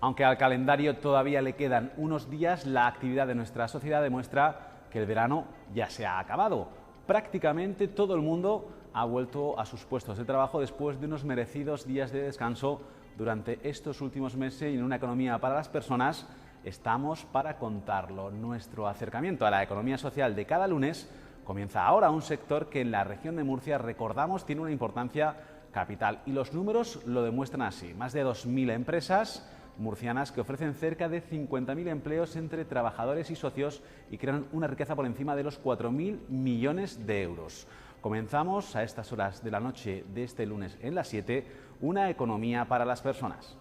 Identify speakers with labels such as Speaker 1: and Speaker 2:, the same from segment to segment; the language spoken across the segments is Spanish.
Speaker 1: Aunque al calendario todavía le quedan unos días, la actividad de nuestra sociedad demuestra que el verano ya se ha acabado. Prácticamente todo el mundo ha vuelto a sus puestos de trabajo después de unos merecidos días de descanso durante estos últimos meses, y en una economía para las personas estamos para contarlo. Nuestro acercamiento a la economía social de cada lunes comienza ahora. Un sector que en la región de Murcia, recordamos, tiene una importancia capital, y los números lo demuestran así. Más de 2.000 empresas murcianas que ofrecen cerca de 50.000 empleos entre trabajadores y socios y crean una riqueza por encima de los 4.000 millones de euros. Comenzamos a estas horas de la noche de este lunes en las 7, una economía para las personas.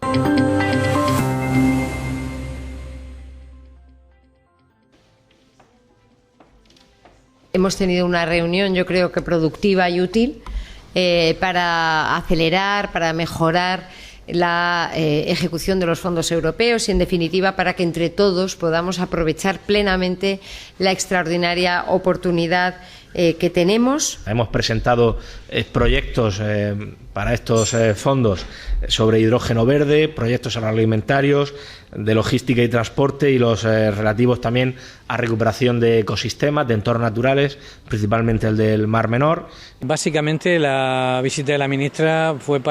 Speaker 2: Hemos tenido una reunión, yo creo que productiva y útil, para acelerar, para mejorar la ejecución de los fondos europeos y, en definitiva, para que entre todos podamos aprovechar plenamente la extraordinaria oportunidad que tenemos.
Speaker 3: Hemos presentado proyectos para estos fondos sobre hidrógeno verde, proyectos agroalimentarios, de logística y transporte, y los relativos también a recuperación de ecosistemas, de entornos naturales, principalmente el del Mar Menor.
Speaker 4: Básicamente la visita de la ministra fue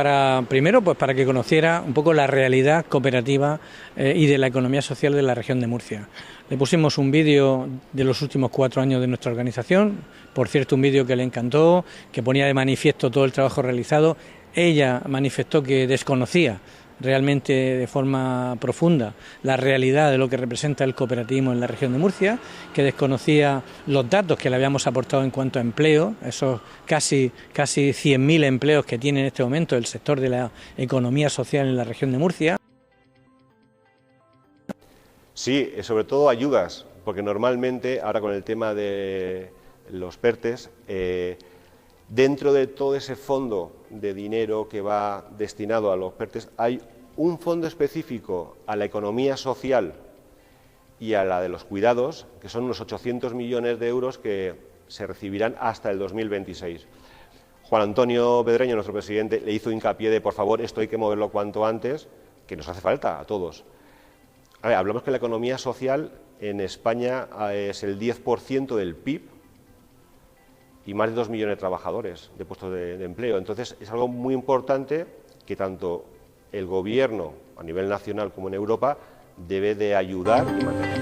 Speaker 4: primero para que conociera un poco la realidad cooperativa y de la economía social de la región de Murcia. Le pusimos un vídeo de los últimos 4 años de nuestra organización, por cierto un vídeo que le encantó, que ponía de manifiesto todo el trabajo realizado. Ella manifestó que desconocía realmente de forma profunda la realidad de lo que representa el cooperativismo en la región de Murcia, que desconocía los datos que le habíamos aportado en cuanto a empleo, esos casi 100.000 empleos que tiene en este momento el sector de la economía social en la región de Murcia.
Speaker 5: Sí, sobre todo ayudas, porque normalmente ahora con el tema de los PERTEs, dentro de todo ese fondo de dinero que va destinado a los PERTEs, hay un fondo específico a la economía social y a la de los cuidados, que son unos 800 millones de euros que se recibirán hasta el 2026. Juan Antonio Pedreño, nuestro presidente, le hizo hincapié de, por favor, esto hay que moverlo cuanto antes, que nos hace falta a todos. A ver, hablamos que la economía social en España es el 10% del PIB, y más de 2 millones de trabajadores de puestos de empleo. Entonces, es algo muy importante que tanto el Gobierno, a nivel nacional como en Europa, debe de ayudar y mantener.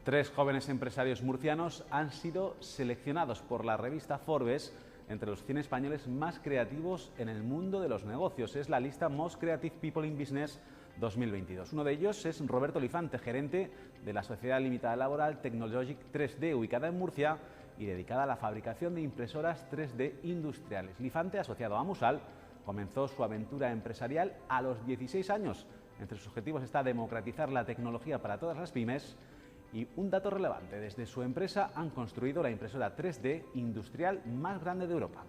Speaker 1: 3 jóvenes empresarios murcianos han sido seleccionados por la revista Forbes entre los 100 españoles más creativos en el mundo de los negocios. Es la lista Most Creative People in Business 2022. Uno de ellos es Roberto Lifante, gerente de la sociedad limitada laboral Technologic 3D, ubicada en Murcia y dedicada a la fabricación de impresoras 3D industriales. Lifante, asociado a Musal, comenzó su aventura empresarial a los 16 años. Entre sus objetivos está democratizar la tecnología para todas las pymes. Y un dato relevante, desde su empresa han construido la impresora 3D industrial más grande de Europa.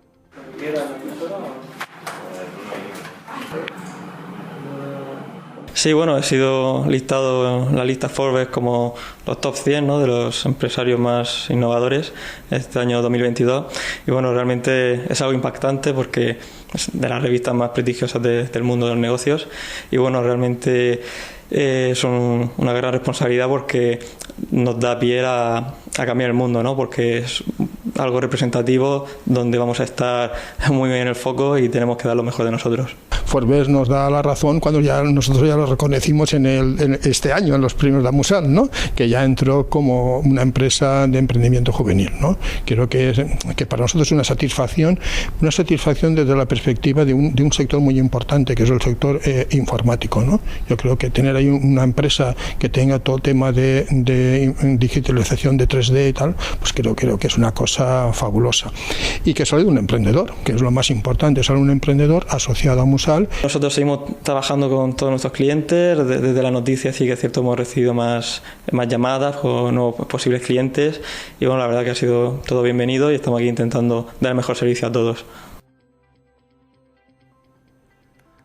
Speaker 6: Sí, bueno, he sido listado en la lista Forbes como los top 100, ¿no?, de los empresarios más innovadores este año 2022. Y bueno, realmente es algo impactante porque es de las revistas más prestigiosas del mundo de los negocios. Y bueno, realmente es una gran responsabilidad porque nos da pie a cambiar el mundo, ¿no?, porque es algo representativo donde vamos a estar muy bien en el foco y tenemos que dar lo mejor de nosotros.
Speaker 7: Forbes nos da la razón cuando nosotros ya lo reconocimos en este año, en los premios de Musal, ¿no?, que ya entró como una empresa de emprendimiento juvenil, ¿no? Creo que para nosotros es una satisfacción desde la perspectiva de un sector muy importante, que es el sector informático, ¿no? Yo creo que tener ahí una empresa que tenga todo el tema de digitalización de 3D y tal, pues creo que es una cosa fabulosa. Y que sale de un emprendedor, que es lo más importante, sale un emprendedor asociado a Musal.
Speaker 6: Nosotros seguimos trabajando con todos nuestros clientes. Desde la noticia sí que es cierto, hemos recibido más llamadas con nuevos posibles clientes y bueno, la verdad que ha sido todo bienvenido y estamos aquí intentando dar el mejor servicio a todos.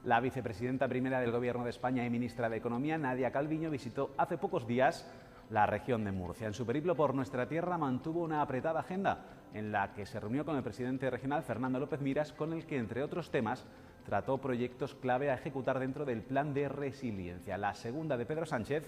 Speaker 1: La vicepresidenta primera del Gobierno de España y ministra de Economía, Nadia Calviño, visitó hace pocos días la región de Murcia. En su periplo por nuestra tierra mantuvo una apretada agenda en la que se reunió con el presidente regional, Fernando López Miras, con el que, entre otros temas, trató proyectos clave a ejecutar dentro del Plan de Resiliencia. La segunda, de Pedro Sánchez,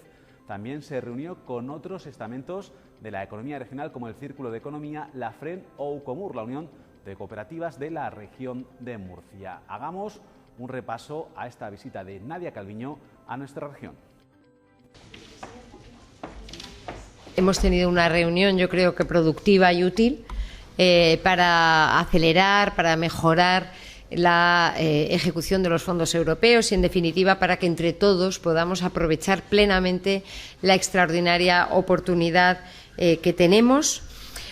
Speaker 1: también se reunió con otros estamentos de la economía regional como el Círculo de Economía, la FREN o UCOMUR, la Unión de Cooperativas de la región de Murcia. Hagamos un repaso a esta visita de Nadia Calviño a nuestra región.
Speaker 2: Hemos tenido una reunión, yo creo que productiva y útil, para acelerar, para mejorar la ejecución de los fondos europeos y, en definitiva, para que entre todos podamos aprovechar plenamente la extraordinaria oportunidad que tenemos.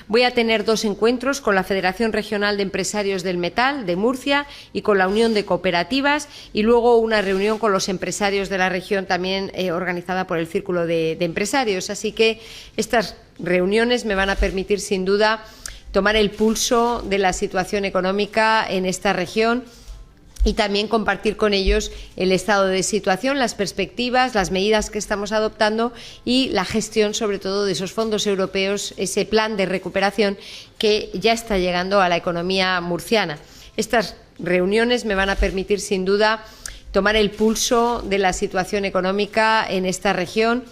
Speaker 2: Voy a tener dos encuentros con la Federación Regional de Empresarios del Metal de Murcia y con la Unión de Cooperativas, y luego una reunión con los empresarios de la región también organizada por el Círculo de Empresarios. Así que estas reuniones me van a permitir, sin duda, tomar el pulso de la situación económica en esta región y también compartir con ellos el estado de situación, las perspectivas, las medidas que estamos adoptando y la gestión, sobre todo, de esos fondos europeos, ese plan de recuperación que ya está llegando a la economía murciana. Estas reuniones me van a permitir, sin duda, tomar el pulso de la situación económica en esta región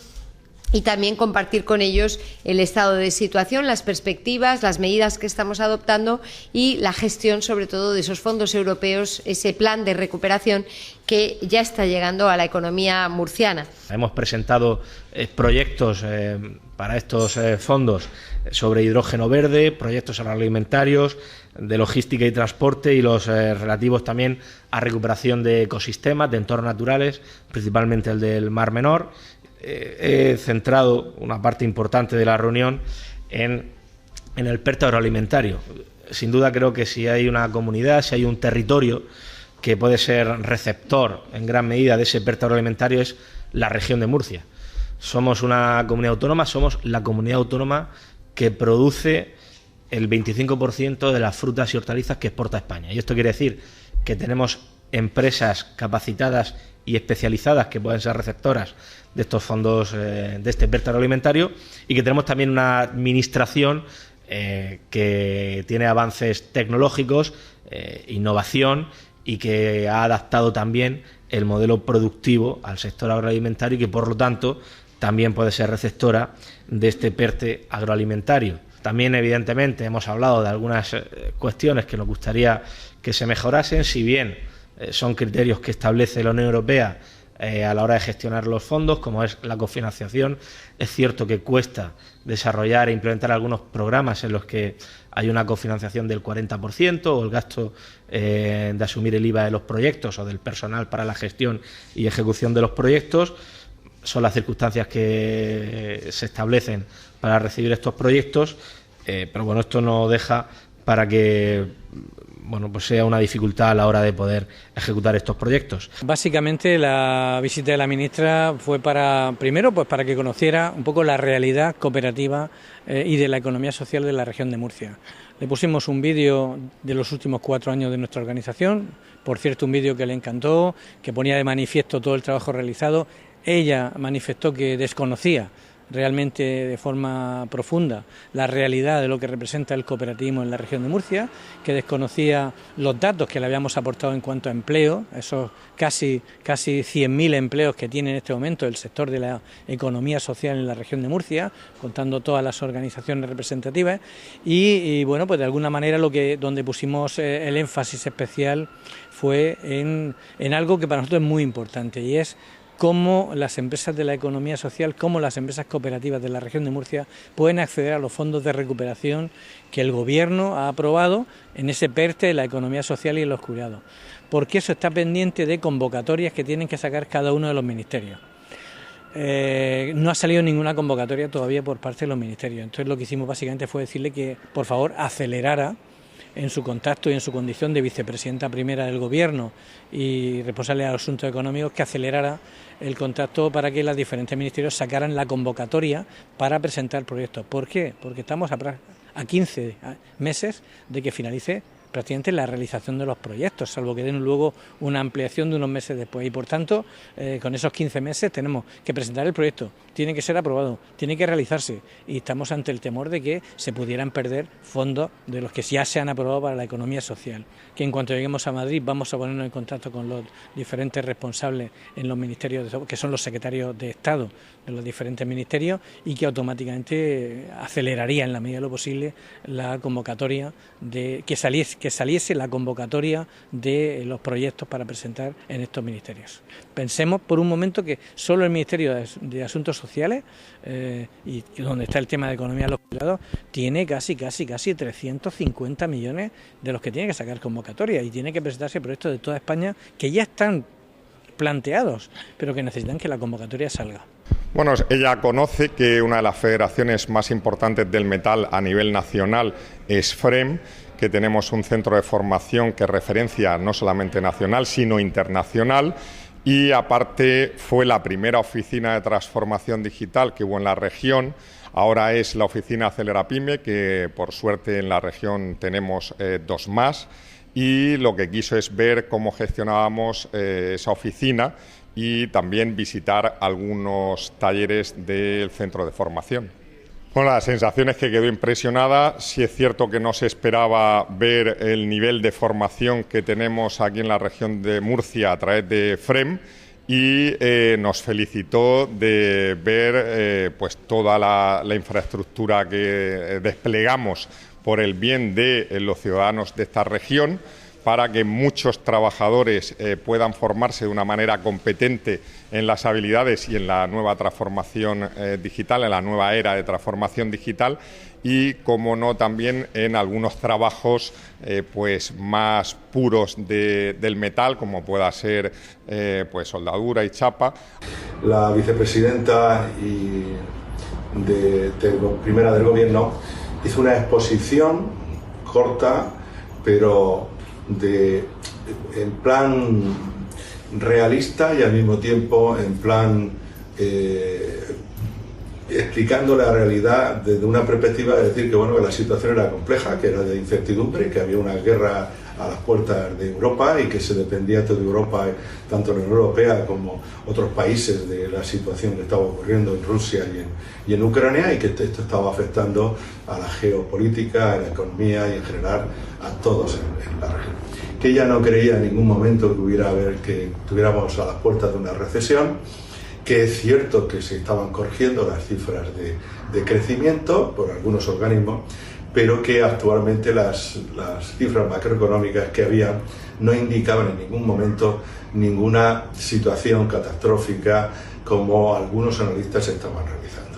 Speaker 2: y también compartir con ellos el estado de situación, las perspectivas, las medidas que estamos adoptando y la gestión, sobre todo, de esos fondos europeos, ese plan de recuperación que ya está llegando a la economía murciana.
Speaker 3: Hemos presentado proyectos para estos fondos sobre hidrógeno verde, proyectos agroalimentarios, de logística y transporte y los relativos también a recuperación de ecosistemas, de entornos naturales, principalmente el del Mar Menor. He centrado una parte importante de la reunión en el PERTE agroalimentario. Sin duda creo que si hay una comunidad, si hay un territorio que puede ser receptor en gran medida de ese PERTE agroalimentario, es la región de Murcia. Somos una comunidad autónoma, somos la comunidad autónoma que produce el 25% de las frutas y hortalizas que exporta España. Y esto quiere decir que tenemos empresas capacitadas y especializadas que pueden ser receptoras de estos fondos, de este PERTE agroalimentario, y que tenemos también una administración que tiene avances tecnológicos, innovación, y que ha adaptado también el modelo productivo al sector agroalimentario y que, por lo tanto, también puede ser receptora de este PERTE agroalimentario. También, evidentemente, hemos hablado de algunas cuestiones que nos gustaría que se mejorasen, si bien son criterios que establece la Unión Europea a la hora de gestionar los fondos, como es la cofinanciación. Es cierto que cuesta desarrollar e implementar algunos programas en los que hay una cofinanciación del 40% o el gasto de asumir el IVA de los proyectos o del personal para la gestión y ejecución de los proyectos. Son las circunstancias que se establecen para recibir estos proyectos, pero bueno, esto no deja para que pues sea una dificultad a la hora de poder ejecutar estos proyectos.
Speaker 4: Básicamente la visita de la ministra fue primero para que conociera un poco la realidad cooperativa y de la economía social de la región de Murcia. Le pusimos un vídeo de los últimos 4 años de nuestra organización, por cierto, un vídeo que le encantó, que ponía de manifiesto todo el trabajo realizado. Ella manifestó que desconocía realmente de forma profunda la realidad de lo que representa el cooperativismo en la región de Murcia, que desconocía los datos que le habíamos aportado en cuanto a empleo, esos casi 100.000 empleos que tiene en este momento el sector de la economía social en la región de Murcia, contando todas las organizaciones representativas, y bueno, pues de alguna manera donde pusimos el énfasis especial fue en algo que para nosotros es muy importante, y es cómo las empresas de la economía social, cómo las empresas cooperativas de la región de Murcia pueden acceder a los fondos de recuperación que el Gobierno ha aprobado en ese PERTE de la economía social y en los cuidados. Porque eso está pendiente de convocatorias que tienen que sacar cada uno de los ministerios. No ha salido ninguna convocatoria todavía por parte de los ministerios. Entonces lo que hicimos básicamente fue decirle que por favor acelerara en su contacto y en su condición de vicepresidenta primera del Gobierno y responsable de los asuntos económicos, que acelerara el contacto para que los diferentes ministerios sacaran la convocatoria para presentar proyectos. ¿Por qué? Porque estamos a 15 meses de que finalice prácticamente la realización de los proyectos, salvo que den luego una ampliación de unos meses después. Y por tanto, con esos 15 meses tenemos que presentar el proyecto, tiene que ser aprobado, tiene que realizarse, y estamos ante el temor de que se pudieran perder fondos de los que ya se han aprobado para la economía social. Que en cuanto lleguemos a Madrid vamos a ponernos en contacto con los diferentes responsables en los ministerios, que son los secretarios de Estado de los diferentes ministerios, y que automáticamente aceleraría en la medida de lo posible la convocatoria de que saliese la convocatoria de los proyectos para presentar en estos ministerios. Pensemos por un momento que solo el Ministerio de Asuntos Sociales, y donde está el tema de economía de los cuidados, tiene casi 350 millones de los que tiene que sacar convocatoria, y tiene que presentarse proyectos de toda España que ya están planteados, pero que necesitan que la convocatoria salga.
Speaker 8: Bueno, ella conoce que una de las federaciones más importantes del metal a nivel nacional es FREM, que tenemos un centro de formación que referencia no solamente nacional, sino internacional, y aparte fue la primera oficina de transformación digital que hubo en la región. Ahora es la oficina Acelerapyme, que por suerte en la región tenemos 2 más, y lo que quiso es ver cómo gestionábamos esa oficina y también visitar algunos talleres del centro de formación. Bueno, la sensación es que quedó impresionada. Sí es cierto que no se esperaba ver el nivel de formación que tenemos aquí en la región de Murcia a través de FREM, y nos felicitó de ver pues toda la infraestructura que desplegamos por el bien de los ciudadanos de esta región, para que muchos trabajadores puedan formarse de una manera competente en las habilidades y en la nueva transformación digital, en la nueva era de transformación digital, y, como no, también en algunos trabajos pues más puros del metal, como pueda ser pues soldadura y chapa.
Speaker 9: La vicepresidenta primera del Gobierno hizo una exposición corta, pero en plan realista y al mismo tiempo en plan explicando la realidad desde una perspectiva de decir que, bueno, que la situación era compleja, que era de incertidumbre, que había una guerra a las puertas de Europa y que se dependía de Europa, tanto en la Unión Europea como otros países, de la situación que estaba ocurriendo en Rusia y en Ucrania, y que esto estaba afectando a la geopolítica, a la economía y en general a todos en la región. Que ella no creía en ningún momento que estuviéramos a las puertas de una recesión, que es cierto que se estaban corrigiendo las cifras de crecimiento por algunos organismos, pero que actualmente las cifras macroeconómicas que había no indicaban en ningún momento ninguna situación catastrófica como algunos analistas estaban realizando.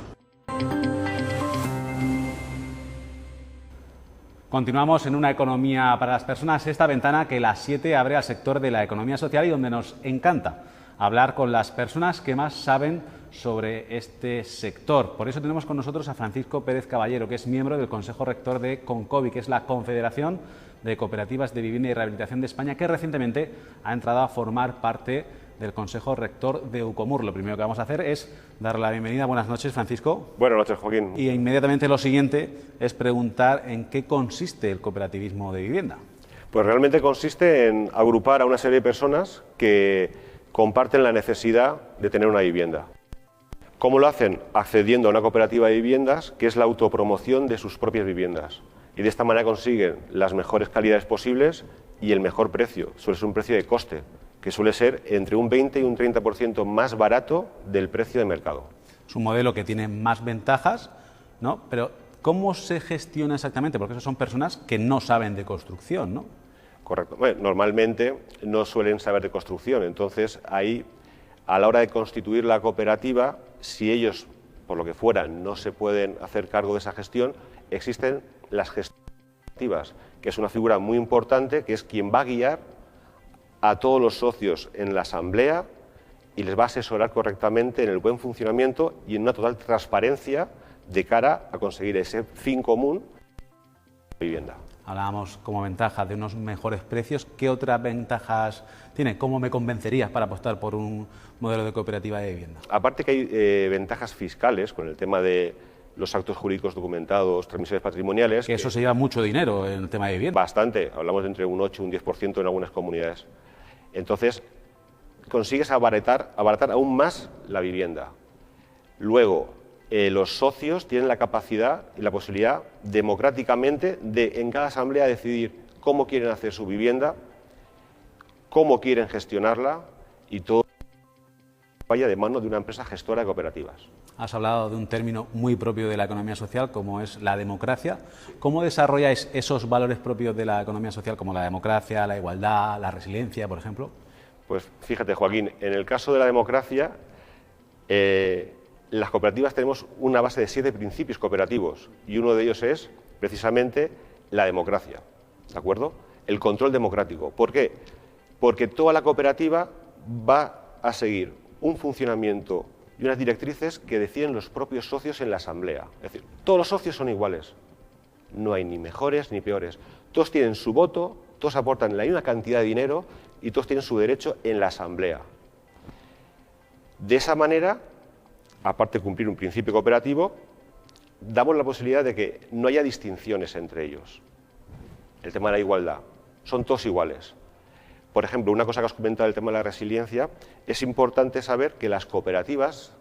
Speaker 1: Continuamos en Una economía para las personas, esta ventana que las 7 abre al sector de la economía social y donde nos encanta hablar con las personas que más saben sobre este sector. Por eso tenemos con nosotros a Francisco Pérez Caballero, que es miembro del Consejo Rector de CONCOVI, que es la Confederación de Cooperativas de Vivienda y Rehabilitación de España, que recientemente ha entrado a formar parte del Consejo Rector de Ucomur. Lo primero que vamos a hacer es darle la bienvenida. Buenas noches, Francisco.
Speaker 5: Buenas noches, Joaquín.
Speaker 1: Y inmediatamente lo siguiente es preguntar en qué consiste el cooperativismo de vivienda.
Speaker 5: Pues realmente consiste en agrupar a una serie de personas que comparten la necesidad de tener una vivienda. ¿Cómo lo hacen? Accediendo a una cooperativa de viviendas, que es la autopromoción de sus propias viviendas. Y de esta manera consiguen las mejores calidades posibles y el mejor precio. Suele ser un precio de coste, que suele ser entre un 20 y un 30% más barato del precio de mercado.
Speaker 1: Es un modelo que tiene más ventajas, ¿no? Pero ¿cómo se gestiona exactamente? Porque esas son personas que no saben de construcción, ¿no?
Speaker 5: Correcto. Bueno, normalmente no suelen saber de construcción, entonces ahí, a la hora de constituir la cooperativa, si ellos, por lo que fuera, no se pueden hacer cargo de esa gestión, existen las gestiones, que es una figura muy importante, que es quien va a guiar a todos los socios en la asamblea y les va a asesorar correctamente en el buen funcionamiento y en una total transparencia de cara a conseguir ese fin común de vivienda.
Speaker 1: Hablábamos como ventaja de unos mejores precios. ¿Qué otras ventajas tiene? ¿Cómo me convencerías para apostar por un modelo de cooperativa de vivienda?
Speaker 5: Aparte que hay ventajas fiscales con el tema de los actos jurídicos documentados, transmisiones patrimoniales.
Speaker 1: Que eso se lleva mucho dinero en el tema de vivienda.
Speaker 5: Bastante, hablamos de entre un 8 y un 10% en algunas comunidades. Entonces, consigues abaratar aún más la vivienda. Luego, los socios tienen la capacidad y la posibilidad democráticamente de en cada asamblea decidir cómo quieren hacer su vivienda, cómo quieren gestionarla y todo vaya de mano de una empresa gestora de cooperativas.
Speaker 1: Has hablado de un término muy propio de la economía social, como es la democracia. ¿Cómo desarrolláis esos valores propios de la economía social, como la democracia, la igualdad, la resiliencia, por ejemplo?
Speaker 5: Pues fíjate, Joaquín, en el caso de la democracia, las cooperativas tenemos una base de 7 principios cooperativos y uno de ellos es precisamente la democracia, ¿de acuerdo? El control democrático. ¿Por qué? Porque toda la cooperativa va a seguir un funcionamiento y unas directrices que deciden los propios socios en la asamblea. Es decir, todos los socios son iguales, no hay ni mejores ni peores. Todos tienen su voto, todos aportan la misma cantidad de dinero y todos tienen su derecho en la asamblea. De esa manera, aparte de cumplir un principio cooperativo, damos la posibilidad de que no haya distinciones entre ellos. El tema de la igualdad, son todos iguales. Por ejemplo, una cosa que has comentado del tema de la resiliencia, es importante saber que las cooperativas,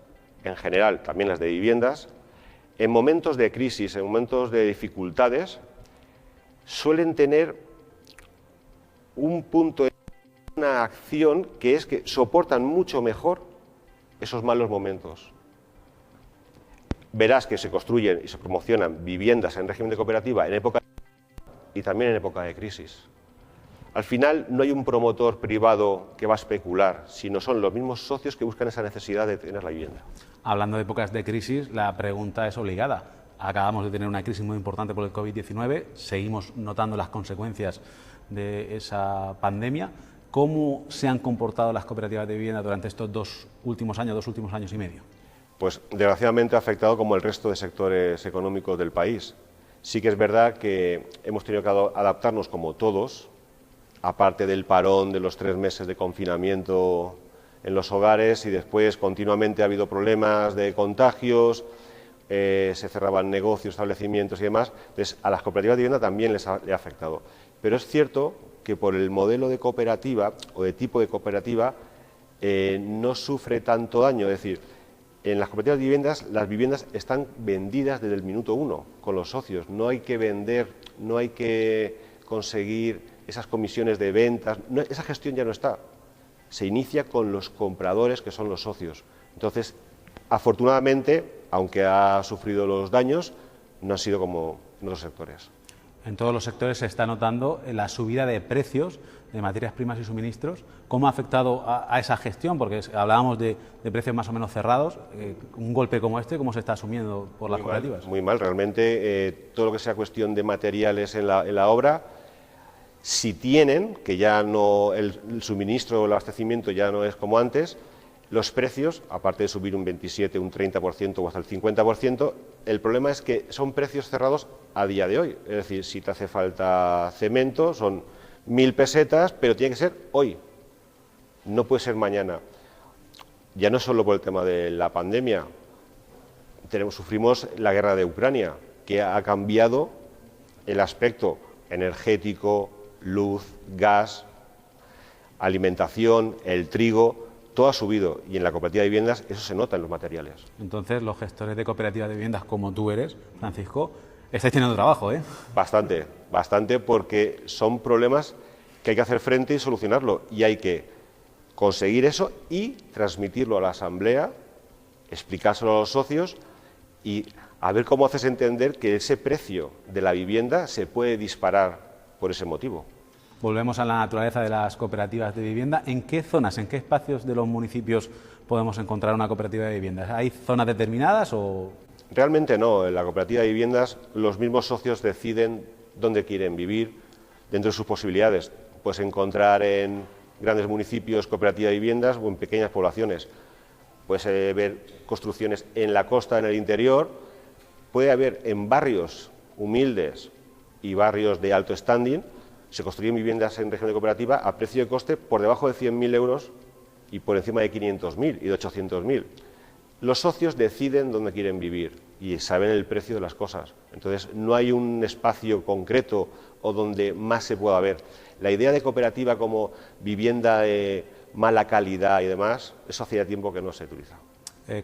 Speaker 5: en general, también las de viviendas, en momentos de crisis, en momentos de dificultades, suelen tener un punto, una acción que es que soportan mucho mejor esos malos momentos. Verás que se construyen y se promocionan viviendas en régimen de cooperativa en época y también en época de crisis. Al final no hay un promotor privado que va a especular, sino son los mismos socios que buscan esa necesidad de tener la vivienda.
Speaker 1: Hablando de épocas de crisis, la pregunta es obligada. Acabamos de tener una crisis muy importante por el COVID-19, seguimos notando las consecuencias de esa pandemia. ¿Cómo se han comportado las cooperativas de vivienda durante estos dos últimos años y medio?
Speaker 5: Pues desgraciadamente ha afectado como el resto de sectores económicos del país. Sí que es verdad que hemos tenido que adaptarnos como todos, aparte del parón de los 3 meses de confinamiento en los hogares y después continuamente ha habido problemas de contagios, se cerraban negocios, establecimientos y demás. Entonces, a las cooperativas de vivienda también le ha afectado. Pero es cierto que por el modelo de cooperativa o de tipo de cooperativa no sufre tanto daño. Es decir, en las cooperativas de viviendas, las viviendas están vendidas desde el minuto 1 con los socios. No hay que vender, no hay que conseguir esas comisiones de ventas, esa gestión ya no está. Se inicia con los compradores, que son los socios. Entonces, afortunadamente, aunque ha sufrido los daños, no ha sido como en otros sectores.
Speaker 1: En todos los sectores se está notando la subida de precios de materias primas y suministros. ¿Cómo ha afectado a esa gestión? Porque hablábamos de precios más o menos cerrados. Un golpe como este, ¿cómo se está asumiendo por las cooperativas?
Speaker 5: Muy mal, realmente todo lo que sea cuestión de materiales en la obra, si tienen, que ya no el suministro o el abastecimiento ya no es como antes, los precios, aparte de subir un 27, un 30% o hasta el 50%, el problema es que son precios cerrados a día de hoy. Es decir, si te hace falta cemento, son 1.000 pesetas, pero tiene que ser hoy, no puede ser mañana. Ya no solo por el tema de la pandemia, sufrimos la guerra de Ucrania, que ha cambiado el aspecto energético, luz, gas, alimentación, el trigo, todo ha subido y en la cooperativa de viviendas eso se nota en los materiales.
Speaker 1: Entonces, los gestores de cooperativas de viviendas como tú eres, Francisco, estáis teniendo trabajo, ¿eh?
Speaker 5: Bastante, porque son problemas que hay que hacer frente y solucionarlo y hay que conseguir eso y transmitirlo a la asamblea, explicárselo a los socios y a ver cómo haces entender que ese precio de la vivienda se puede disparar por ese motivo.
Speaker 1: Volvemos a la naturaleza de las cooperativas de vivienda. ¿En qué zonas, en qué espacios de los municipios podemos encontrar una cooperativa de viviendas? ¿Hay zonas determinadas o...?
Speaker 5: Realmente no. En la cooperativa de viviendas los mismos socios deciden dónde quieren vivir dentro de sus posibilidades. Puedes encontrar en grandes municipios cooperativa de viviendas o en pequeñas poblaciones. Puedes ver construcciones en la costa, en el interior. Puede haber en barrios humildes y barrios de alto standing, se construyen viviendas en régimen de cooperativa a precio de coste por debajo de 100.000 euros y por encima de 500.000 y de 800.000. Los socios deciden dónde quieren vivir y saben el precio de las cosas. Entonces, no hay un espacio concreto o donde más se pueda ver. La idea de cooperativa como vivienda de mala calidad y demás, eso hacía tiempo que no se utiliza.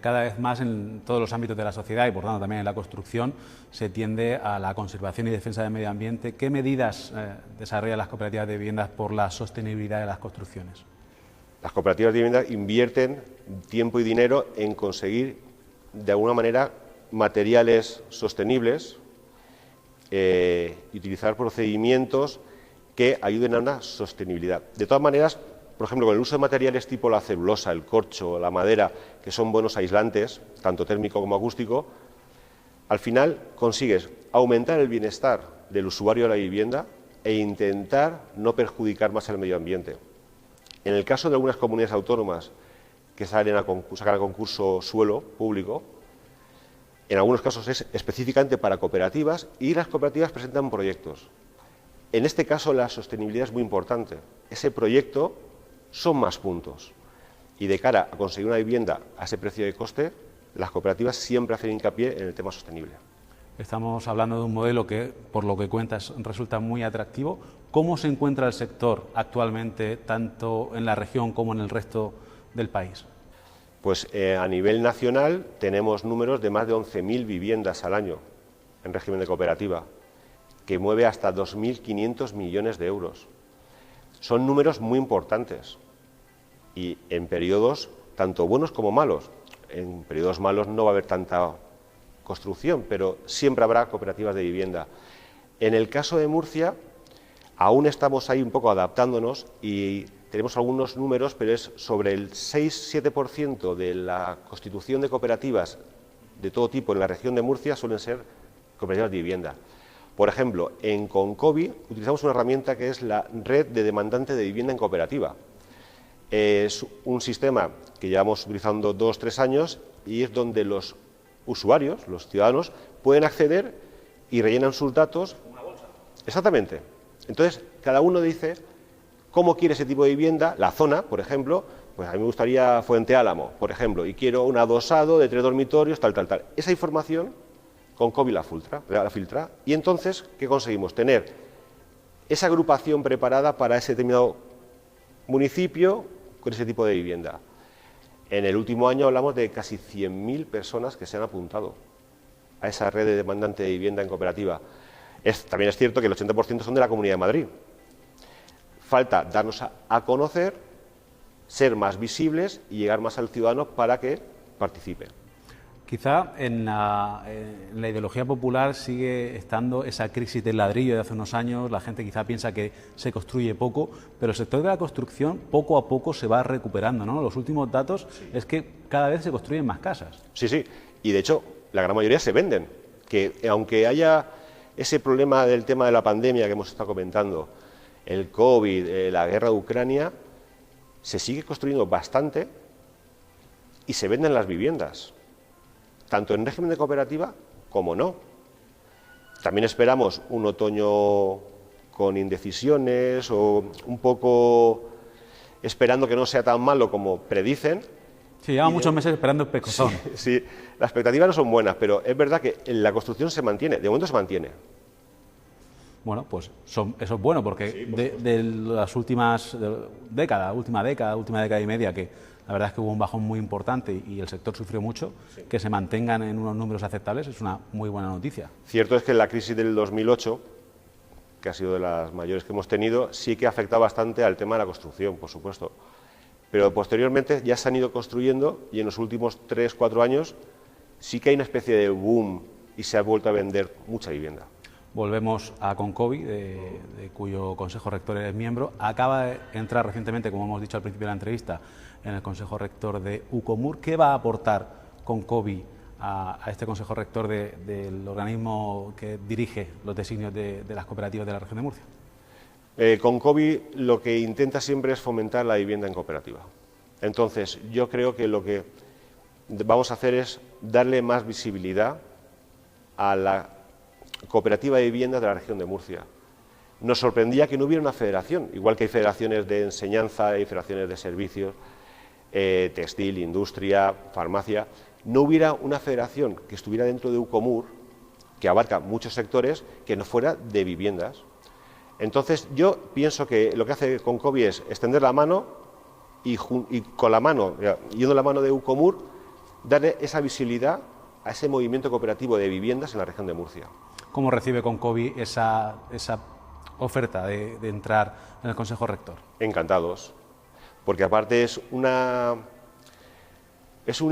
Speaker 1: Cada vez más en todos los ámbitos de la sociedad y por tanto también en la construcción se tiende a la conservación y defensa del medio ambiente. ¿Qué medidas desarrollan las cooperativas de viviendas por la sostenibilidad de las construcciones?
Speaker 5: Las cooperativas de vivienda invierten tiempo y dinero en conseguir de alguna manera materiales sostenibles y utilizar procedimientos que ayuden a una sostenibilidad. De todas maneras, por ejemplo, con el uso de materiales tipo la celulosa, el corcho, la madera, que son buenos aislantes, tanto térmico como acústico, al final consigues aumentar el bienestar del usuario de la vivienda e intentar no perjudicar más el medio ambiente. En el caso de algunas comunidades autónomas que sacan a concurso suelo público, en algunos casos es específicamente para cooperativas y las cooperativas presentan proyectos. En este caso la sostenibilidad es muy importante. Ese proyecto son más puntos y de cara a conseguir una vivienda a ese precio de coste, las cooperativas siempre hacen hincapié en el tema sostenible.
Speaker 1: Estamos hablando de un modelo que, por lo que cuentas, resulta muy atractivo. ¿Cómo se encuentra el sector actualmente, tanto en la región como en el resto del país?
Speaker 5: Pues a nivel nacional tenemos números de más de 11.000 viviendas al año en régimen de cooperativa, que mueve hasta 2.500 millones de euros. Son números muy importantes y en periodos tanto buenos como malos. En periodos malos no va a haber tanta construcción, pero siempre habrá cooperativas de vivienda. En el caso de Murcia, aún estamos ahí un poco adaptándonos y tenemos algunos números, pero es sobre el 6-7% de la constitución de cooperativas de todo tipo en la región de Murcia suelen ser cooperativas de vivienda. Por ejemplo, en Concovi utilizamos una herramienta que es la red de demandantes de vivienda en cooperativa. Es un sistema que llevamos utilizando 2-3 años y es donde los usuarios, los ciudadanos, pueden acceder y rellenan sus datos. ¿Una bolsa? Exactamente. Entonces, cada uno dice cómo quiere ese tipo de vivienda, la zona, por ejemplo, pues a mí me gustaría Fuente Álamo, por ejemplo, y quiero un adosado de 3 dormitorios, tal. Esa información Concovi la filtra y entonces, ¿qué conseguimos? Tener esa agrupación preparada para ese determinado municipio con ese tipo de vivienda. En el último año hablamos de casi 100.000 personas que se han apuntado a esa red de demandante de vivienda en cooperativa. También es cierto que el 80% son de la Comunidad de Madrid. Falta darnos a conocer, ser más visibles y llegar más al ciudadano para que participe.
Speaker 1: Quizá en la ideología popular sigue estando esa crisis del ladrillo de hace unos años, la gente quizá piensa que se construye poco, pero el sector de la construcción poco a poco se va recuperando, ¿no? Los últimos datos es que cada vez se construyen más casas.
Speaker 5: Sí, y de hecho la gran mayoría se venden, que aunque haya ese problema del tema de la pandemia que hemos estado comentando, el COVID, la guerra de Ucrania, se sigue construyendo bastante y se venden las viviendas, tanto en régimen de cooperativa como no. También esperamos un otoño con indecisiones o un poco esperando que no sea tan malo como predicen.
Speaker 1: Sí, llevan muchos meses esperando el pescozón.
Speaker 5: Sí, las expectativas no son buenas, pero es verdad que la construcción se mantiene, de momento se mantiene.
Speaker 1: Bueno, pues eso es bueno porque sí, de las últimas décadas, última década y media, que la verdad es que hubo un bajón muy importante y el sector sufrió mucho, sí, que se mantengan en unos números aceptables es una muy buena noticia.
Speaker 5: Cierto es que la crisis del 2008, que ha sido de las mayores que hemos tenido, sí que afecta bastante al tema de la construcción, por supuesto. Pero posteriormente ya se han ido construyendo y en los últimos 3-4 años sí que hay una especie de boom y se ha vuelto a vender mucha vivienda.
Speaker 1: Volvemos a Concovi, de cuyo Consejo Rector eres miembro. Acaba de entrar recientemente, como hemos dicho al principio de la entrevista, en el Consejo Rector de UCOMUR. ¿Qué va a aportar Concovi a este Consejo Rector del organismo que dirige los designios de las cooperativas de la región de Murcia?
Speaker 5: Concovi lo que intenta siempre es fomentar la vivienda en cooperativa. Entonces, yo creo que lo que vamos a hacer es darle más visibilidad a la cooperativa de vivienda de la región de Murcia. Nos sorprendía que no hubiera una federación, igual que hay federaciones de enseñanza, hay federaciones de servicios, textil, industria, farmacia, no hubiera una federación que estuviera dentro de UCOMUR, que abarca muchos sectores, que no fuera de viviendas. Entonces, yo pienso que lo que hace Concovi es extender la mano y con la mano, yendo la mano de UCOMUR, darle esa visibilidad a ese movimiento cooperativo de viviendas en la región de Murcia.
Speaker 1: ¿Cómo recibe Concovi esa oferta de entrar en el Consejo Rector?
Speaker 5: Encantados, porque aparte es un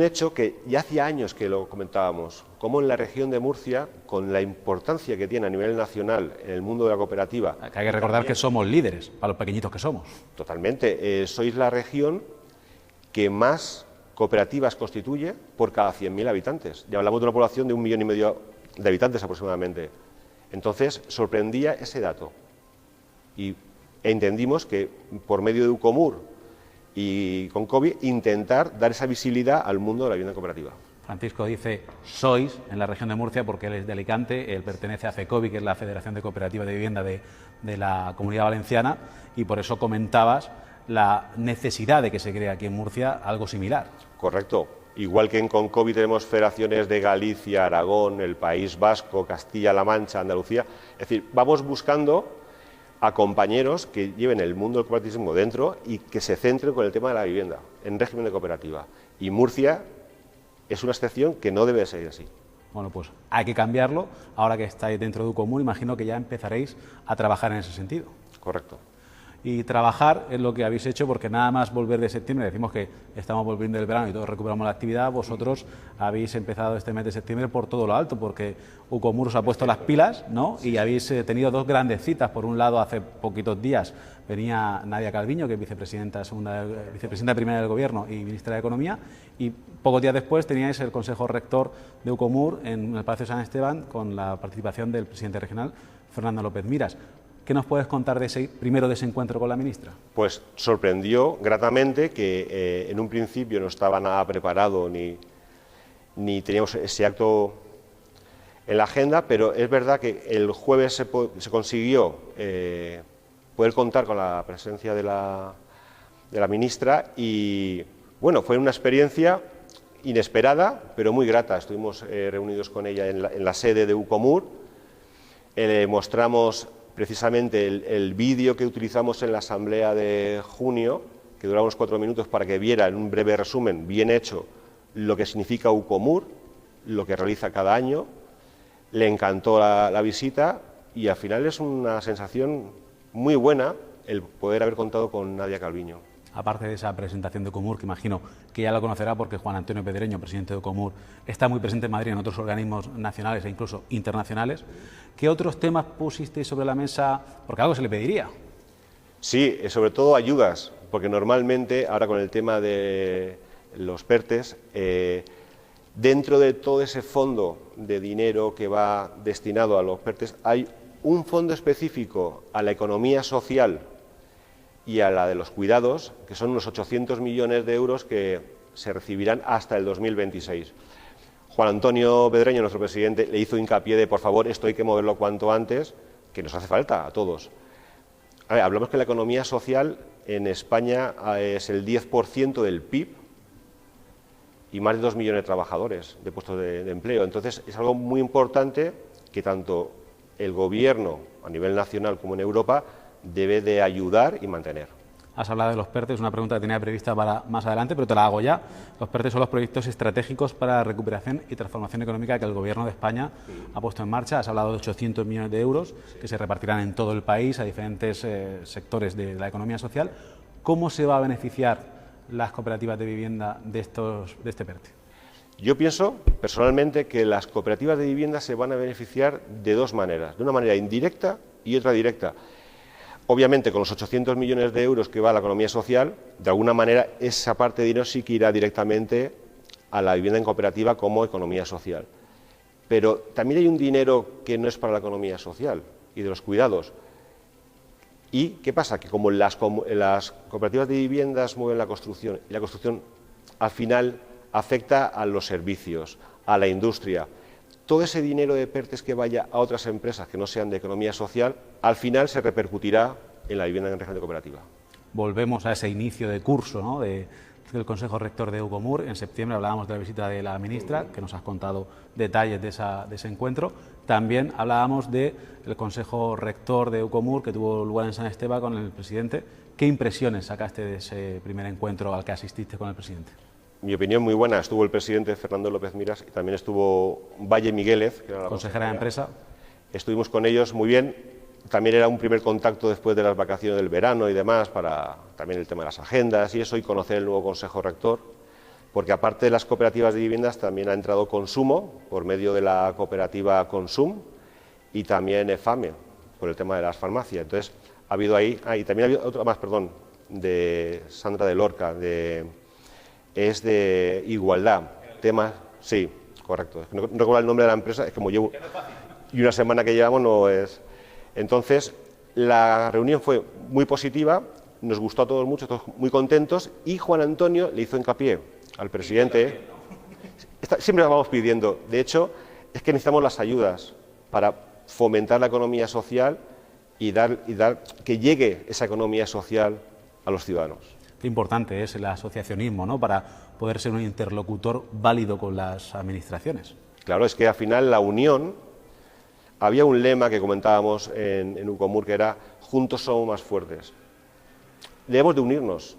Speaker 5: hecho que ya hacía años que lo comentábamos, como en la región de Murcia, con la importancia que tiene a nivel nacional en el mundo de la cooperativa.
Speaker 1: Que hay que recordar que somos líderes, para los pequeñitos que somos.
Speaker 5: Totalmente. Sois la región que más cooperativas constituye por cada 100.000 habitantes. Ya hablamos de una población de 1,5 millones de habitantes aproximadamente. Entonces, sorprendía ese dato. E entendimos que por medio de UCOMUR y Concovi intentar dar esa visibilidad al mundo de la vivienda cooperativa.
Speaker 1: Francisco dice sois en la región de Murcia porque él es de Alicante, él pertenece a FECOVI, que es la Federación de Cooperativas de Vivienda de la Comunidad Valenciana, y por eso comentabas la necesidad de que se cree aquí en Murcia algo similar.
Speaker 5: Correcto. Igual que en Concovi tenemos federaciones de Galicia, Aragón, el País Vasco, Castilla-La Mancha, Andalucía. Es decir, vamos buscando a compañeros que lleven el mundo del cooperativismo dentro y que se centren con el tema de la vivienda, en régimen de cooperativa. Y Murcia es una excepción que no debe ser así.
Speaker 1: Bueno, pues hay que cambiarlo. Ahora que estáis dentro de UCOMUR, imagino que ya empezaréis a trabajar en ese sentido.
Speaker 5: Correcto.
Speaker 1: Y trabajar es lo que habéis hecho, porque nada más volver de septiembre, decimos que estamos volviendo del verano y todos recuperamos la actividad, vosotros habéis empezado este mes de septiembre por todo lo alto, porque UCOMUR os ha puesto las pilas, ¿no? Y habéis tenido dos grandes citas. Por un lado, hace poquitos días venía Nadia Calviño, que es vicepresidenta primera del Gobierno y ministra de Economía, y pocos días después teníais el Consejo Rector de UCOMUR en el Palacio San Esteban con la participación del presidente regional, Fernando López Miras. ¿Qué nos puedes contar de ese encuentro con la ministra?
Speaker 5: Pues sorprendió gratamente que en un principio no estaba nada preparado ni teníamos ese acto en la agenda, pero es verdad que el jueves se consiguió poder contar con la presencia de la ministra y, bueno, fue una experiencia inesperada, pero muy grata. Estuvimos reunidos con ella en la sede de UCOMUR, mostramos precisamente el vídeo que utilizamos en la asamblea de junio, que duraba unos 4 minutos para que viera en un breve resumen, bien hecho, lo que significa UCOMUR, lo que realiza cada año. Le encantó la visita y al final es una sensación muy buena el poder haber contado con Nadia Calviño.
Speaker 1: Aparte de esa presentación de UCOMUR, que imagino que ya lo conocerá porque Juan Antonio Pedreño, presidente de UCOMUR, está muy presente en Madrid en otros organismos nacionales e incluso internacionales, ¿qué otros temas pusisteis sobre la mesa? Porque algo se le pediría.
Speaker 5: Sí, sobre todo ayudas, porque normalmente, ahora con el tema de los PERTES, dentro de todo ese fondo de dinero que va destinado a los PERTES, hay un fondo específico a la economía social y a la de los cuidados, que son unos 800 millones de euros que se recibirán hasta el 2026. Juan Antonio Pedreño, nuestro presidente, le hizo hincapié de, por favor, esto hay que moverlo cuanto antes, que nos hace falta a todos. A ver, hablamos que la economía social en España es el 10% del PIB y más de 2 millones de trabajadores de puestos de empleo. Entonces, es algo muy importante que tanto el Gobierno, a nivel nacional como en Europa, debe de ayudar y mantener.
Speaker 1: Has hablado de los PERTES, una pregunta que tenía prevista para más adelante, pero te la hago ya. Los PERTES son los proyectos estratégicos para la recuperación y transformación económica que el Gobierno de España ha puesto en marcha. Has hablado de 800 millones de euros que se repartirán en todo el país a diferentes sectores de la economía social. ¿Cómo se va a beneficiar las cooperativas de vivienda de este PERTE?
Speaker 5: Yo pienso, personalmente, que las cooperativas de vivienda se van a beneficiar de dos maneras, de una manera indirecta y otra directa. Obviamente, con los 800 millones de euros que va a la economía social, de alguna manera esa parte de dinero sí que irá directamente a la vivienda en cooperativa como economía social. Pero también hay un dinero que no es para la economía social y de los cuidados. ¿Y qué pasa? Que como las cooperativas de viviendas mueven la construcción y la construcción al final afecta a los servicios, a la industria, todo ese dinero de PERTES que vaya a otras empresas que no sean de economía social, al final se repercutirá en la vivienda en régimen de cooperativa.
Speaker 1: Volvemos a ese inicio de curso, ¿no? de del Consejo Rector de Ucomur. En septiembre hablábamos de la visita de la ministra, que nos has contado detalles de ese encuentro. También hablábamos del Consejo Rector de Ucomur, que tuvo lugar en San Esteban con el presidente. ¿Qué impresiones sacaste de ese primer encuentro al que asististe con el presidente?
Speaker 5: Mi opinión muy buena. Estuvo el presidente Fernando López Miras y también estuvo Valle Miguélez, que era la
Speaker 1: consejera de Empresa.
Speaker 5: Estuvimos con ellos muy bien. También era un primer contacto después de las vacaciones del verano y demás, para también el tema de las agendas y eso, y conocer el nuevo Consejo Rector, porque aparte de las cooperativas de viviendas también ha entrado Consumo, por medio de la cooperativa Consum, y también EFAME, por el tema de las farmacias. Entonces, ha habido ahí, y también ha habido otra más, perdón, de Sandra de Lorca, es de igualdad, temas, sí, correcto, no recuerdo el nombre de la empresa, es como llevo, y una semana que llevamos no es... Entonces, la reunión fue muy positiva, nos gustó a todos mucho, todos muy contentos, y Juan Antonio le hizo hincapié al presidente. Siempre lo vamos pidiendo. De hecho, es que necesitamos las ayudas para fomentar la economía social y dar que llegue esa economía social a los ciudadanos.
Speaker 1: Qué importante es el asociacionismo, ¿no?, para poder ser un interlocutor válido con las administraciones.
Speaker 5: Claro, es que al final la unión... Había un lema que comentábamos en Ucomur que era «Juntos somos más fuertes». Debemos de unirnos.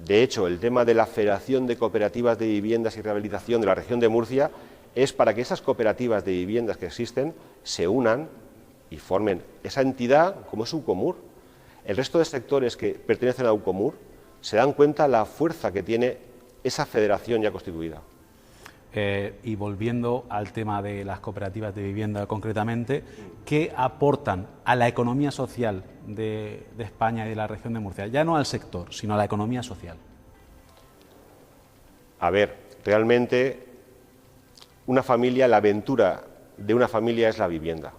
Speaker 5: De hecho, el tema de la Federación de Cooperativas de Viviendas y Rehabilitación de la región de Murcia es para que esas cooperativas de viviendas que existen se unan y formen esa entidad como es Ucomur. El resto de sectores que pertenecen a Ucomur se dan cuenta de la fuerza que tiene esa federación ya constituida.
Speaker 1: Y volviendo al tema de las cooperativas de vivienda concretamente, ¿qué aportan a la economía social de España y de la región de Murcia? Ya no al sector, sino a la economía social.
Speaker 5: A ver, realmente una familia, la aventura de una familia es la vivienda.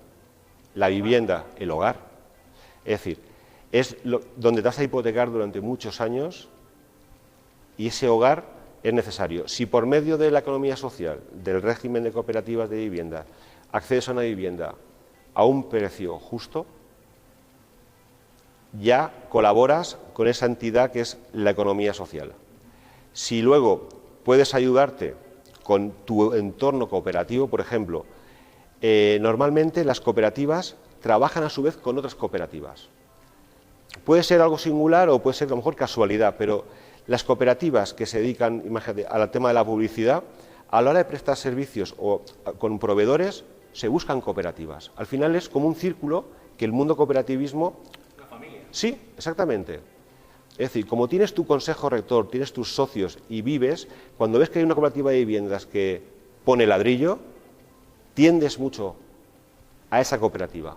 Speaker 5: La vivienda, el hogar. Es decir, es donde te vas a hipotecar durante muchos años y ese hogar es necesario. Si por medio de la economía social, del régimen de cooperativas de vivienda, accedes a una vivienda a un precio justo, ya colaboras con esa entidad que es la economía social. Si luego puedes ayudarte con tu entorno cooperativo, por ejemplo, normalmente las cooperativas trabajan a su vez con otras cooperativas. Puede ser algo singular o puede ser a lo mejor casualidad, pero las cooperativas que se dedican al tema de la publicidad, a la hora de prestar servicios o con proveedores, se buscan cooperativas. Al final es como un círculo que el mundo cooperativismo... ¿La familia? Sí, exactamente. Es decir, como tienes tu consejo rector, tienes tus socios y vives, cuando ves que hay una cooperativa de viviendas que pone ladrillo, tiendes mucho a esa cooperativa.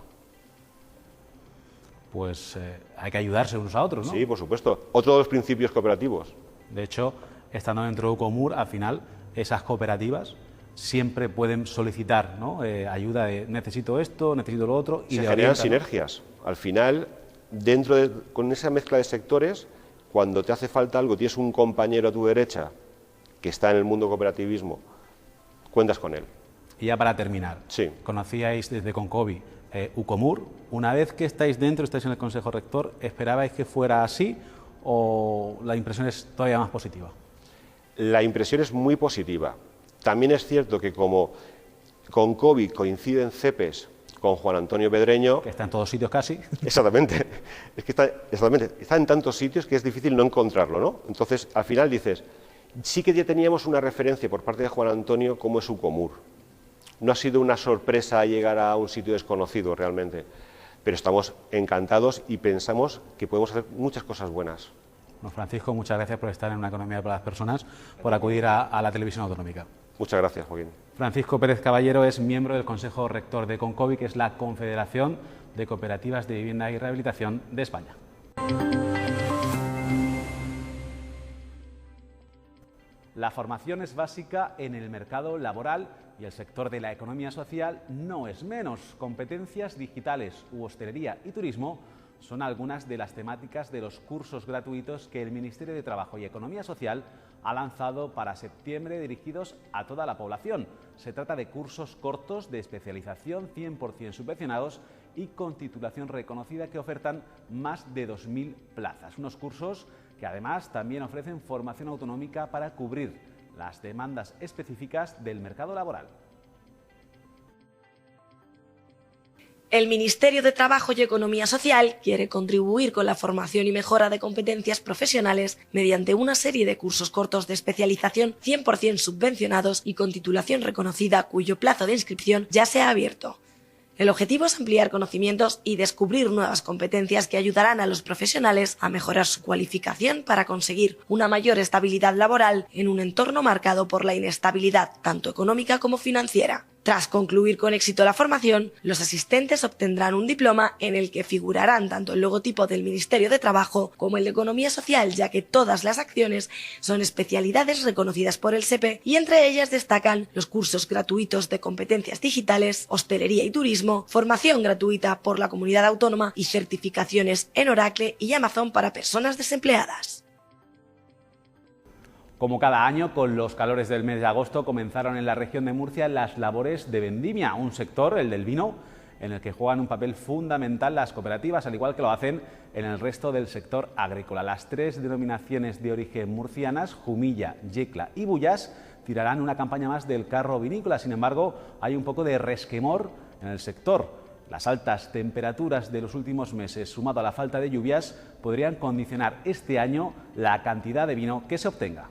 Speaker 1: Pues hay que ayudarse unos a otros, ¿no?
Speaker 5: Sí, por supuesto. Otro de los principios cooperativos.
Speaker 1: De hecho, estando dentro de Ucomur, al final, esas cooperativas siempre pueden solicitar, ¿no?, ayuda de necesito esto, necesito lo otro. Y
Speaker 5: se generan sinergias. Al final, con esa mezcla de sectores, cuando te hace falta algo, tienes un compañero a tu derecha que está en el mundo cooperativismo, cuentas con él.
Speaker 1: Y ya para terminar,
Speaker 5: sí.
Speaker 1: Conocíais desde Concovi Ucomur. Una vez que estáis dentro, estáis en el Consejo Rector, ¿esperabais que fuera así o la impresión es todavía más positiva?
Speaker 5: La impresión es muy positiva. También es cierto que como Concovi coinciden CEPES con Juan Antonio Pedreño...
Speaker 1: Que está en todos sitios casi.
Speaker 5: Exactamente. Es que está en tantos sitios que es difícil no encontrarlo, ¿no? Entonces, al final dices, sí que ya teníamos una referencia por parte de Juan Antonio como es Ucomur. No ha sido una sorpresa llegar a un sitio desconocido realmente, pero estamos encantados y pensamos que podemos hacer muchas cosas buenas.
Speaker 1: Bueno, Francisco, muchas gracias por estar en Una Economía para las Personas, por acudir a la televisión autonómica.
Speaker 5: Muchas gracias, Joaquín.
Speaker 1: Francisco Pérez Caballero es miembro del Consejo Rector de Concovi, que es la Confederación de Cooperativas de Vivienda y Rehabilitación de España. La formación es básica en el mercado laboral y el sector de la economía social no es menos. Competencias digitales u hostelería y turismo son algunas de las temáticas de los cursos gratuitos que el Ministerio de Trabajo y Economía Social ha lanzado para septiembre dirigidos a toda la población. Se trata de cursos cortos de especialización 100% subvencionados y con titulación reconocida que ofertan más de 2.000 plazas. Unos cursos que además también ofrecen formación autonómica para cubrir las demandas específicas del mercado laboral.
Speaker 10: El Ministerio de Trabajo y Economía Social quiere contribuir con la formación y mejora de competencias profesionales mediante una serie de cursos cortos de especialización 100% subvencionados y con titulación reconocida cuyo plazo de inscripción ya se ha abierto. El objetivo es ampliar conocimientos y descubrir nuevas competencias que ayudarán a los profesionales a mejorar su cualificación para conseguir una mayor estabilidad laboral en un entorno marcado por la inestabilidad tanto económica como financiera. Tras concluir con éxito la formación, los asistentes obtendrán un diploma en el que figurarán tanto el logotipo del Ministerio de Trabajo como el de Economía Social, ya que todas las acciones son especialidades reconocidas por el SEPE y entre ellas destacan los cursos gratuitos de competencias digitales, hostelería y turismo, formación gratuita por la comunidad autónoma y certificaciones en Oracle y Amazon para personas desempleadas.
Speaker 1: Como cada año, con los calores del mes de agosto comenzaron en la región de Murcia las labores de vendimia, un sector, el del vino, en el que juegan un papel fundamental las cooperativas, al igual que lo hacen en el resto del sector agrícola. Las tres denominaciones de origen murcianas, Jumilla, Yecla y Bullas, tirarán una campaña más del carro vinícola. Sin embargo, hay un poco de resquemor en el sector. Las altas temperaturas de los últimos meses, sumado a la falta de lluvias, podrían condicionar este año la cantidad de vino que se obtenga.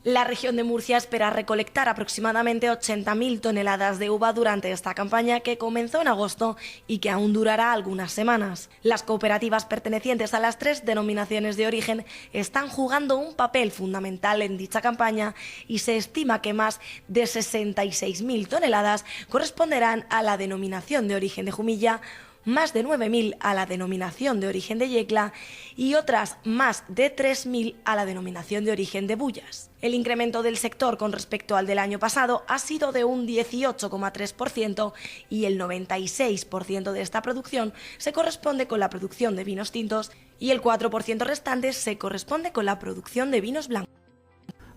Speaker 10: La región de Murcia espera recolectar aproximadamente 80.000 toneladas de uva durante esta campaña que comenzó en agosto y que aún durará algunas semanas. Las cooperativas pertenecientes a las tres denominaciones de origen están jugando un papel fundamental en dicha campaña y se estima que más de 66.000 toneladas corresponderán a la denominación de origen de Jumilla, más de 9.000 a la denominación de origen de Yecla y otras más de 3.000 a la denominación de origen de Bullas. El incremento del sector con respecto al del año pasado ha sido de un 18,3% y el 96% de esta producción se corresponde con la producción de vinos tintos y el 4% restante se corresponde con la producción de vinos blancos.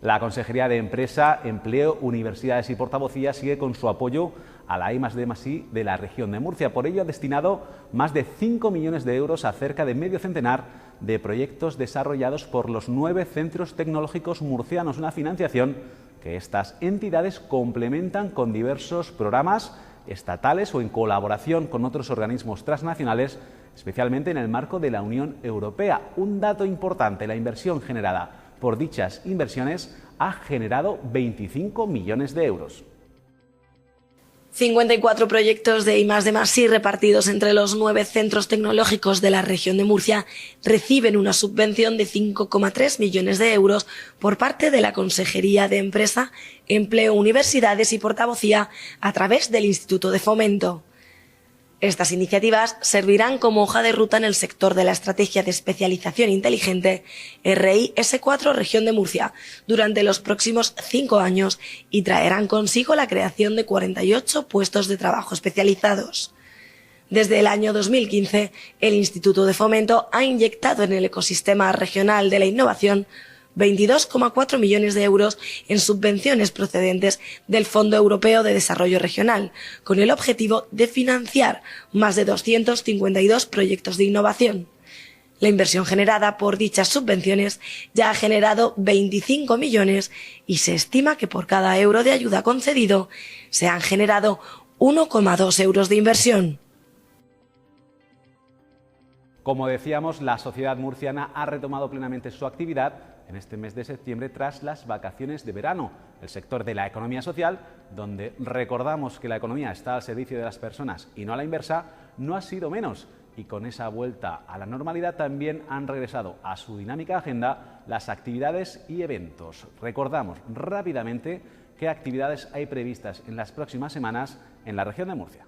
Speaker 1: La Consejería de Empresa, Empleo, Universidades y Portavocía sigue con su apoyo a la I+D+I de la región de Murcia. Por ello ha destinado más de 5 millones de euros a cerca de medio centenar de proyectos desarrollados por los 9 centros tecnológicos murcianos, una financiación que estas entidades complementan con diversos programas estatales o en colaboración con otros organismos transnacionales, especialmente en el marco de la Unión Europea. Un dato importante, la inversión generada por dichas inversiones ha generado 25 millones de euros.
Speaker 10: 54 proyectos de I+D+I repartidos entre los 9 centros tecnológicos de la región de Murcia reciben una subvención de 5,3 millones de euros por parte de la Consejería de Empresa, Empleo, Universidades y Portavocía a través del Instituto de Fomento. Estas iniciativas servirán como hoja de ruta en el sector de la Estrategia de Especialización Inteligente RI-S4 Región de Murcia durante los próximos 5 años y traerán consigo la creación de 48 puestos de trabajo especializados. Desde el año 2015, el Instituto de Fomento ha inyectado en el ecosistema regional de la innovación 22,4 millones de euros en subvenciones procedentes del Fondo Europeo de Desarrollo Regional, con el objetivo de financiar más de 252 proyectos de innovación. La inversión generada por dichas subvenciones ya ha generado 25 millones y se estima que por cada euro de ayuda concedido se han generado 1,2 euros de inversión.
Speaker 1: Como decíamos, la sociedad murciana ha retomado plenamente su actividad en este mes de septiembre tras las vacaciones de verano. El sector de la economía social, donde recordamos que la economía está al servicio de las personas y no a la inversa, no ha sido menos. Y con esa vuelta a la normalidad también han regresado a su dinámica agenda las actividades y eventos. Recordamos rápidamente qué actividades hay previstas en las próximas semanas en la región de Murcia.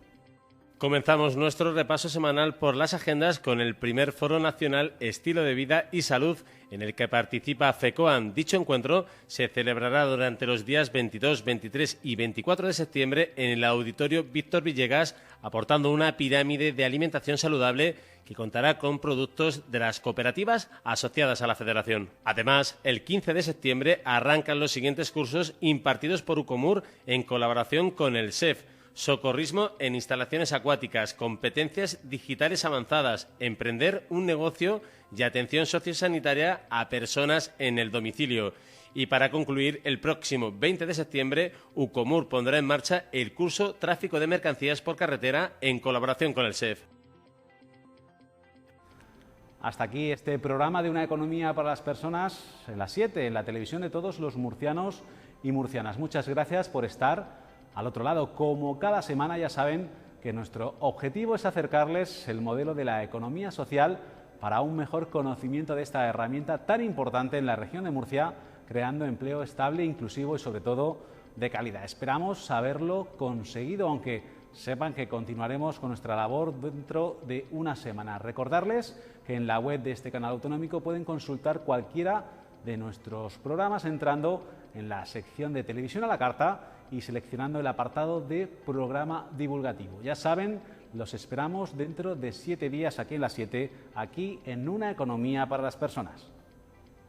Speaker 11: Comenzamos nuestro repaso semanal por las agendas con el primer Foro Nacional Estilo de Vida y Salud, en el que participa FECOAM. Dicho encuentro se celebrará durante los días 22, 23 y 24 de septiembre en el Auditorio Víctor Villegas, aportando una pirámide de alimentación saludable que contará con productos de las cooperativas asociadas a la Federación. Además, el 15 de septiembre arrancan los siguientes cursos impartidos por Ucomur en colaboración con el SEF. socorrismo en instalaciones acuáticas, competencias digitales avanzadas, emprender un negocio y atención sociosanitaria a personas en el domicilio. Y para concluir, el próximo 20 de septiembre, Ucomur pondrá en marcha el curso Tráfico de Mercancías por Carretera en colaboración con el SEF.
Speaker 1: Hasta aquí este programa de Una economía para las personas en las 7, en la televisión de todos los murcianos y murcianas. Muchas gracias por estar al otro lado. Como cada semana, ya saben que nuestro objetivo es acercarles el modelo de la economía social para un mejor conocimiento de esta herramienta tan importante en la región de Murcia, creando empleo estable, inclusivo y sobre todo de calidad. Esperamos haberlo conseguido, aunque sepan que continuaremos con nuestra labor dentro de una semana. Recordarles que en la web de este canal autonómico pueden consultar cualquiera de nuestros programas entrando en la sección de televisión a la carta y seleccionando el apartado de programa divulgativo. Ya saben, los esperamos dentro de 7 días aquí en las 7, aquí en Una economía para las personas.